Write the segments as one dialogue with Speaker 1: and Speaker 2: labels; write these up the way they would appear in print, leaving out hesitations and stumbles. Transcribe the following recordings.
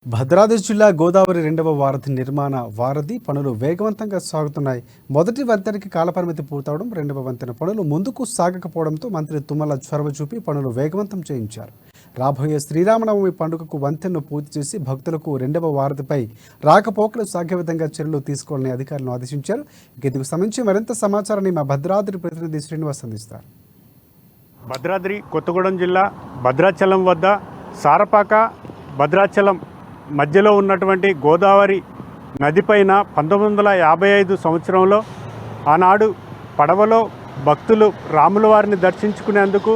Speaker 1: భద్రాద్రి జిల్లా గోదావరి రెండవ వారధి నిర్మాణ వారధి పనులు వేగవంతంగా సాగుతున్నాయి. మొదటి వంతెనకి కాలపరిమితి పూర్తవడం, రెండవ వంతెన పనులు ముందుకు సాగకపోవడంతో మంత్రి తుమ్మల చొరవ చూపి పనులు వేగవంతం చేయించారు. రాబోయే శ్రీరామనవమి పండుగకు వంతెనను పూర్తి చేసి భక్తులకు రెండవ వారధిపై రాకపోకలు సాగే విధంగా చర్యలు తీసుకోవాలని అధికారులను ఆదేశించారు. ఇందుకు సంబంధించి మరింత సమాచారాన్ని మా భద్రాద్రి ప్రతినిధి శ్రీనివాస్ అందిస్తారు.
Speaker 2: భద్రాద్రి కొత్తగూడెం జిల్లా భద్రాచలం వద్ద సారపాక భద్రాచలం మధ్యలో ఉన్నటువంటి గోదావరి నదిపైన 1955 సంవత్సరంలో ఆనాడు పడవలో భక్తులు రాముల వారిని దర్శించుకునేందుకు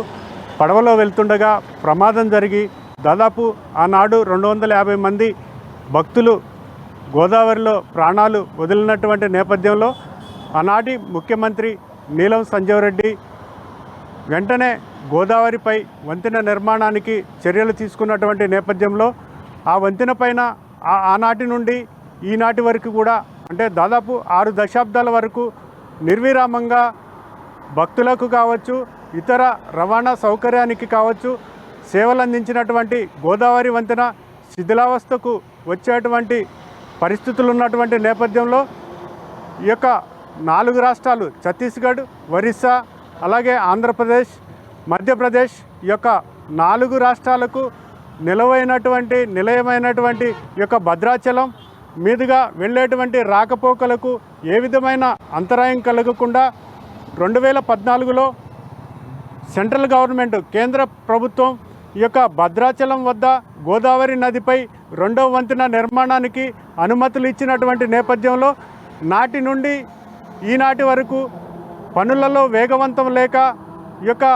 Speaker 2: పడవలో వెళ్తుండగా ప్రమాదం జరిగి దాదాపు ఆనాడు 250 మంది భక్తులు గోదావరిలో ప్రాణాలు వదిలినటువంటి నేపథ్యంలో ఆనాటి ముఖ్యమంత్రి నీలం సంజీవ్ రెడ్డి వెంటనే గోదావరిపై వంతెన నిర్మాణానికి చర్యలు తీసుకున్నటువంటి నేపథ్యంలో ఆ వంతెన పైన ఆనాటి నుండి ఈనాటి వరకు కూడా అంటే దాదాపు 6 దశాబ్దాల వరకు నిర్విరామంగా భక్తులకు కావచ్చు, ఇతర రవాణా సౌకర్యానికి కావచ్చు సేవలు అందించినటువంటి గోదావరి వంతెన శిథిలావస్థకు వచ్చేటువంటి పరిస్థితులు ఉన్నటువంటి నేపథ్యంలో ఈ యొక్క 4 రాష్ట్రాలు ఛత్తీస్గఢ్, ఒరిస్సా, అలాగే ఆంధ్రప్రదేశ్, మధ్యప్రదేశ్ ఈ యొక్క 4 రాష్ట్రాలకు నిలయమైనటువంటి ఈ యొక్క భద్రాచలం మీదుగా వెళ్ళేటువంటి రాకపోకలకు ఏ విధమైన అంతరాయం కలగకుండా 2014లో సెంట్రల్ గవర్నమెంట్ కేంద్ర ప్రభుత్వం ఈ యొక్క భద్రాచలం వద్ద గోదావరి నదిపై రెండవ వంతెన నిర్మాణానికి అనుమతులు ఇచ్చినటువంటి నేపథ్యంలో నాటి నుండి ఈనాటి వరకు పనులలో వేగవంతం లేక ఈ యొక్క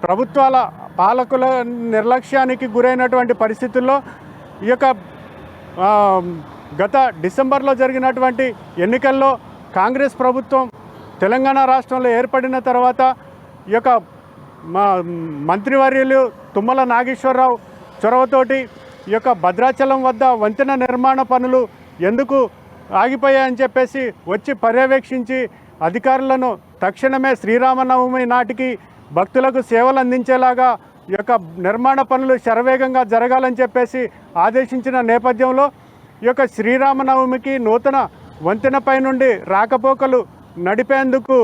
Speaker 2: ప్రభుత్వాల పాలకుల నిర్లక్ష్యానికి గురైనటువంటి పరిస్థితుల్లో ఈ యొక్క గత డిసెంబర్లో జరిగినటువంటి ఎన్నికల్లో కాంగ్రెస్ ప్రభుత్వం తెలంగాణ రాష్ట్రంలో ఏర్పడిన తర్వాత ఈ యొక్క మంత్రివర్యులు తుమ్మల నాగేశ్వరరావు చొరవతోటి ఈ యొక్క భద్రాచలం వద్ద వంతెన నిర్మాణ పనులు ఎందుకు ఆగిపోయాయని చెప్పేసి వచ్చి పర్యవేక్షించి అధికారులను తక్షణమే శ్రీరామనవమి నాటికి భక్తులకు సేవలు అందించేలాగా ఈ యొక్క నిర్మాణ పనులు శరవేగంగా జరగాలని చెప్పేసి ఆదేశించిన నేపథ్యంలో ఈ యొక్క శ్రీరామనవమికి నూతన వంతెనపై నుండి రాకపోకలు నడిపేందుకు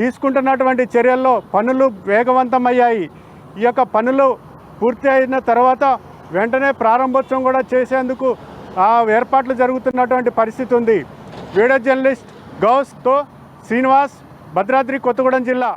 Speaker 2: తీసుకుంటున్నటువంటి చర్యల్లో పనులు వేగవంతమయ్యాయి. ఈ యొక్క పనులు పూర్తి అయిన తర్వాత వెంటనే ప్రారంభోత్సవం కూడా చేసేందుకు ఏర్పాట్లు జరుగుతున్నటువంటి పరిస్థితి ఉంది. వీడియో జర్నలిస్ట్ గౌస్తో శ్రీనివాస్, భద్రాద్రి కొత్తగూడెం జిల్లా.